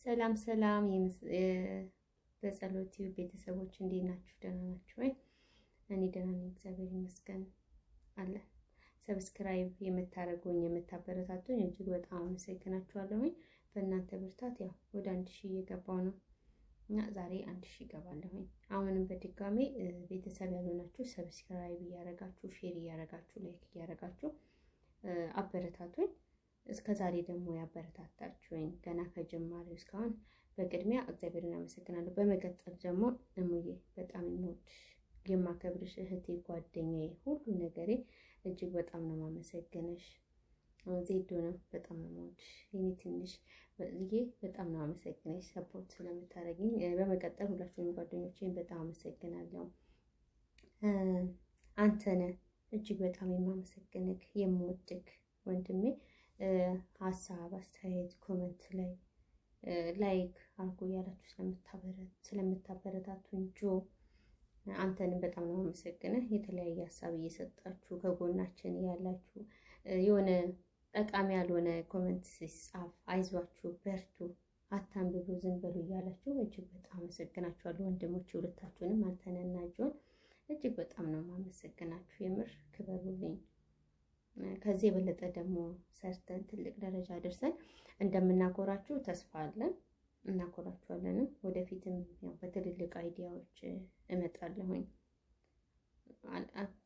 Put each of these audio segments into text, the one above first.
ሰላም ሰላም በጸሎት ቤተሰቦች እንዴት ናችሁ? ደህና ናችሁ ወይ? እኔ ደህና ነኝ፣ እግዚአብሔር ይመስገን አለ። ሰብስክራይብ የምታረጉኝ የምታበረታቱኝ እጅግ በጣም አመሰግናችኋለሁ። በእናንተ ብርታት ያው ወደ 1000 እየገባው ነው እና ዛሬ 1000 እገባለሁ። አሁንም በድጋሚ ቤተሰብ ያልሆናችሁ ሰብስክራይብ እያረጋችሁ፣ ሼር እያረጋችሁ፣ ላይክ እያረጋችሁ አበረታቱኝ። እስከዛሬ ደግሞ ያበረታታችሁኝ ገና ከጀማሪው እስካሁን በቅድሚያ እግዚአብሔርን አመሰግናለሁ። በመቀጠል ደግሞ እሙዬ በጣም የምወድሽ የማከብርሽ እህቴ፣ ጓደኛዬ፣ ሁሉ ነገሬ እጅግ በጣም ነው ማመሰግነሽ። ዜዶ ነው በጣም ነው የምወድሽ የኔ ትንሽ ልጄ፣ በጣም ነው አመሰግነሽ ሰፖርት ስለምታረጊኝ። በመቀጠል ሁላችሁንም ጓደኞቼን በጣም አመሰግናለሁ። አንተነ እጅግ በጣም የማመሰግንክ የምወድክ ወንድሜ፣ ሀሳብ አስተያየት ኮሜንት ላይ ላይክ አርጉ ያላችሁ ስለምታበረታቱኝ አንተንም በጣም ነው አመሰግነህ። የተለያየ ሀሳብ እየሰጣችሁ ከጎናችን ያላችሁ የሆነ ጠቃሚ ያልሆነ ኮሜንት ሲጻፍ አይዟችሁ፣ በርቱ፣ አታንብቡ፣ ዝም በሉ እያላችሁ እጅግ በጣም አመሰግናችኋለሁ። ወንድሞቼ ሁለታችሁንም አንተንና ጆን እጅግ በጣም ነው ማመሰግናችሁ። የምር ክበሩልኝ። ከዚህ የበለጠ ደግሞ ሰርተን ትልቅ ደረጃ ደርሰን እንደምናኮራችሁ ተስፋ አለን። እናኮራችኋለንም። ወደፊትም ያው በትልልቅ አይዲያዎች እመጣለሁኝ።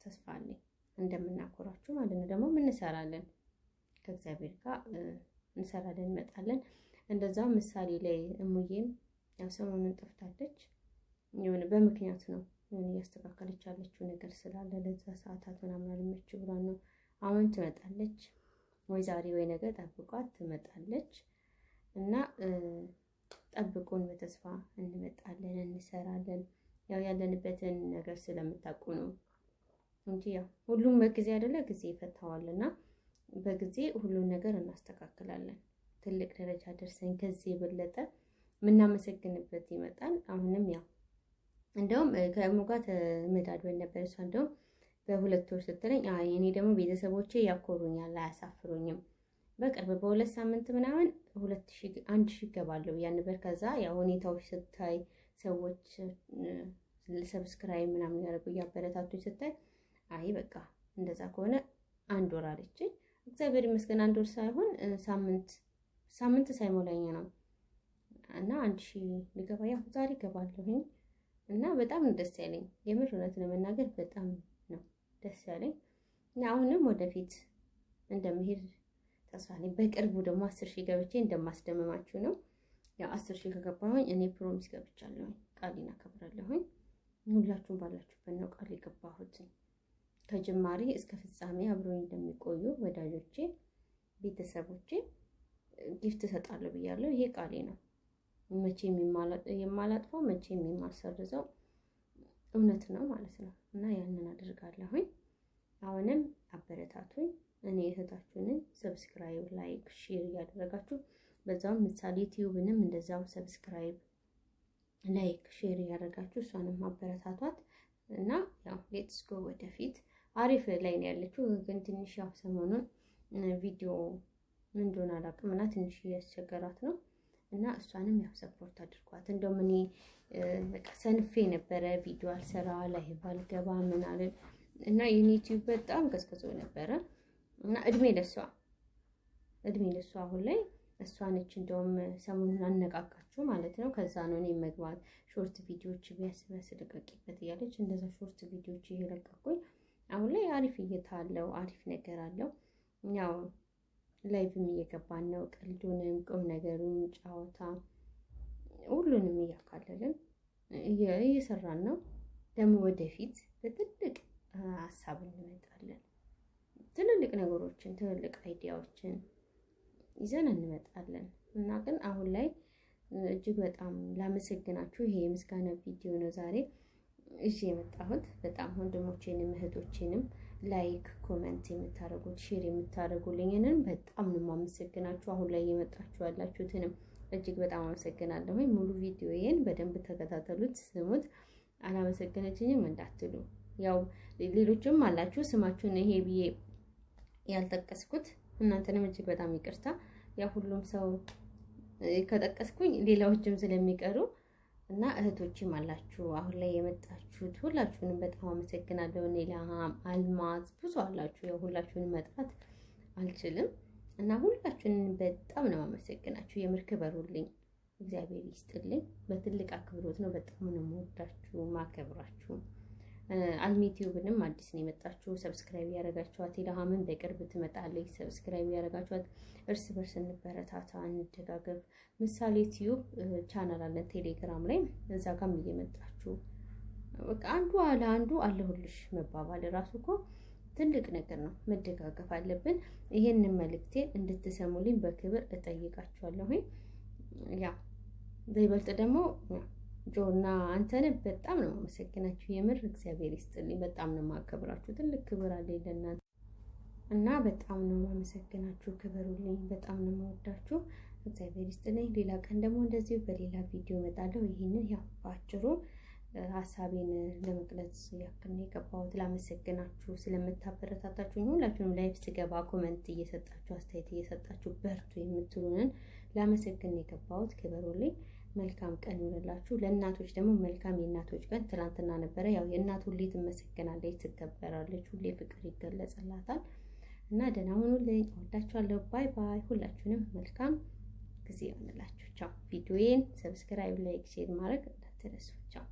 ተስፋ አለኝ እንደምናኮራችሁ ማለት ነው። ደግሞ ምን እንሰራለን ከእግዚአብሔር ጋር እንሰራለን፣ እንመጣለን። እንደዛው ምሳሌ ላይ እሙዬም ያው ሰሞኑን ጠፍታለች። የሆነ በምክንያት ነው የሆነ እያስተካከለች ያለችው ነገር ስላለ ለዛ ሰዓታት ምናምን አልመች ብሏን ነው። አሁን ትመጣለች ወይ ዛሬ ወይ ነገ ጠብቋት ትመጣለች እና ጠብቁን፣ በተስፋ እንመጣለን፣ እንሰራለን። ያው ያለንበትን ነገር ስለምታውቁ ነው እንጂ ያው ሁሉም በጊዜ አይደለ፣ ጊዜ ይፈታዋልና በጊዜ ሁሉን ነገር እናስተካክላለን። ትልቅ ደረጃ ደርሰን ከዚህ የበለጠ የምናመሰግንበት ይመጣል። አሁንም ያው እንደውም ከእሙ ጋር ተመዳድበን ነበር። እሷ እንደውም በ2 ወር ስትለኝ አይ እኔ ደግሞ ቤተሰቦቼ ያኮሩኛል አያሳፍሩኝም፣ በቅርብ በ2 ሳምንት ምናምን 1000 ይገባለሁ ያን ነበር። ከዛ ያው ሁኔታዎች ስታይ ሰዎች ሰብስክራይብ ምናምን ያደርጉ ያበረታቱኝ ስታይ አይ በቃ እንደዛ ከሆነ 1 ወር አለችኝ። እግዚአብሔር ይመስገን 1 ወር ሳይሆን ሳምንት ሳይሞላኝ ነው እና 1000 ልገባ ያው ዛሬ ገባለሁኝ እና በጣም ደስ ያለኝ የምር እውነት ለመናገር በጣም ነው ደስ ያለኝ። እና አሁንም ወደፊት እንደምሄድ ተስፋ ነኝ። በቅርቡ ደግሞ 10000 ገብቼ እንደማስደምማችሁ ነው። ያው 10000 ከገባሁኝ እኔ ፕሮሚስ ገብቻለሁ፣ ቃሌን አከብራለሁኝ። ሁላችሁም ባላችሁበት ነው ቃል የገባሁት። ከጅማሬ እስከ ፍጻሜ አብሮኝ እንደሚቆዩ ወዳጆቼ፣ ቤተሰቦቼ ጊፍት እሰጣለሁ ብያለሁ። ይሄ ቃሌ ነው። መቼም የማላጥፈው መቼም የማሰርዘው እውነት ነው ማለት ነው እና ያንን አደርጋለሁኝ። አሁንም አበረታቱኝ። እኔ እህታችሁን ሰብስክራይብ፣ ላይክ፣ ሼር ያደረጋችሁ በዛው ምሳሌ ዩቲዩብንም እንደዛው ሰብስክራይብ፣ ላይክ፣ ሼር ያደረጋችሁ እሷንም አበረታቷት እና ያው ሌትስ ጎ ወደፊት። አሪፍ ላይ ነው ያለችው፣ ግን ትንሽ ያው ሰሞኑን ቪዲዮ ምን እንደሆነ አላውቅም እና ትንሽ እያስቸገራት ነው እና እሷንም ያው ሰፖርት አድርጓት። እንደውም እኔ በቃ ሰንፌ ነበረ ቪዲዮ አልሰራ ላይ ባልገባ ምን አለን እና ዩቲዩብ በጣም ቀዝቅዞ ነበረ እና እድሜ ለሷ አሁን ላይ እሷ ነች እንደውም ሰሞኑን አነቃቃችሁ ማለት ነው። ከዛ ነው እኔ መግባት ሾርት ቪዲዮዎች ቢያስበስ ልቀቂበት እያለች እንደዛ ሾርት ቪዲዮዎች እየለቀቁኝ አሁን ላይ አሪፍ እይታ አለው፣ አሪፍ ነገር አለው። ያው ላይቭም እየገባን ነው፣ ቀልዱንም ቁም ነገሩን ጫወታ ሁሉንም እያካለልን እየሰራን ነው። ደግሞ ወደፊት በትልቅ ሀሳብ እንመጣለን። ትልልቅ ነገሮችን ትልልቅ አይዲያዎችን ይዘን እንመጣለን እና ግን አሁን ላይ እጅግ በጣም ላመሰግናችሁ። ይሄ የምስጋና ቪዲዮ ነው ዛሬ እሺ የመጣሁት። በጣም ወንድሞቼንም እህቶቼንም ላይክ ኮሜንት የምታረጉት ሼር የምታረጉልኝንም በጣም ነው የማመሰግናችሁ። አሁን ላይ እየመጣችሁ ያላችሁትንም እጅግ በጣም አመሰግናለሁ። ሙሉ ቪዲዮዬን በደንብ ተከታተሉት፣ ስሙት። አላመሰገነችኝም እንዳትሉ። ያው ሌሎችም አላችሁ ስማችሁን ይሄ ብዬ ያልጠቀስኩት እናንተንም እጅግ በጣም ይቅርታ። ያው ሁሉም ሰው ከጠቀስኩኝ ሌላዎችም ስለሚቀሩ እና እህቶችም አላችሁ አሁን ላይ የመጣችሁት ሁላችሁንም በጣም አመሰግናለሁ። ኔላሃም አልማዝ ብዙ አላችሁ። ያው ሁላችሁንም መጥራት አልችልም እና ሁላችሁንም በጣም ነው አመሰግናችሁ። የምር ክበሩልኝ፣ እግዚአብሔር ይስጥልኝ። በትልቅ አክብሮት ነው። በጣም ነው የምወዳችሁ ማከብራችሁ። አልሚቲዩብንም አዲስ ነው የመጣችሁ ሰብስክራይብ ያደረጋችኋት፣ ቴሌግራምን በቅርብ ትመጣለች። ሰብስክራይብ ያደረጋችኋት፣ እርስ በርስ እንበረታታ፣ እንደጋገፍ። ምሳሌ ቲዩብ ቻናል አለን ቴሌግራም ላይ፣ እዛ ጋርም እየመጣችሁ በቃ አንዱ አለ አንዱ አለሁልሽ መባባል ራሱ እኮ ትልቅ ነገር ነው። መደጋገፍ አለብን። ይሄንን መልእክቴ እንድትሰሙልኝ በክብር እጠይቃችኋለሁ። ያ በይበልጥ ደግሞ ጆና አንተን በጣም ነው የማመሰግናችሁ። የምር እግዚአብሔር ይስጥልኝ። በጣም ነው የማከብራችሁ። ትልቅ ክብር አለኝ ለእናንተ እና በጣም ነው የማመሰግናችሁ። ክበሩልኝ። በጣም ነው የምወዳችሁ። እግዚአብሔር ይስጥልኝ። ሌላ ቀን ደግሞ እንደዚሁ በሌላ ቪዲዮ እመጣለሁ። ይህንን ያው በአጭሩ ሀሳቤን ለመግለጽ ያክል ነው የገባሁት። ላመሰግናችሁ ስለምታበረታታችሁ ሁላችሁንም ላይፍ ስገባ ኮመንት እየሰጣችሁ አስተያየት እየሰጣችሁ በርቱ የምትሉንን ላመሰግን ነው የገባሁት። ክበሩልኝ። መልካም ቀን ይሁንላችሁ። ለእናቶች ደግሞ መልካም የእናቶች ቀን። ትናንትና ነበረ። ያው የእናት ሁሌ ትመሰገናለች፣ ትከበራለች፣ ሁሌ ፍቅር ይገለጽላታል እና ደህና ሁኑልኝ። እወዳችኋለሁ። ባይ ባይ። ሁላችሁንም መልካም ጊዜ ይሁንላችሁ። ቻው። ቪዲዮዬን ሰብስክራይብ፣ ላይክ፣ ሼር ማድረግ እንዳትረሱ። ቻው።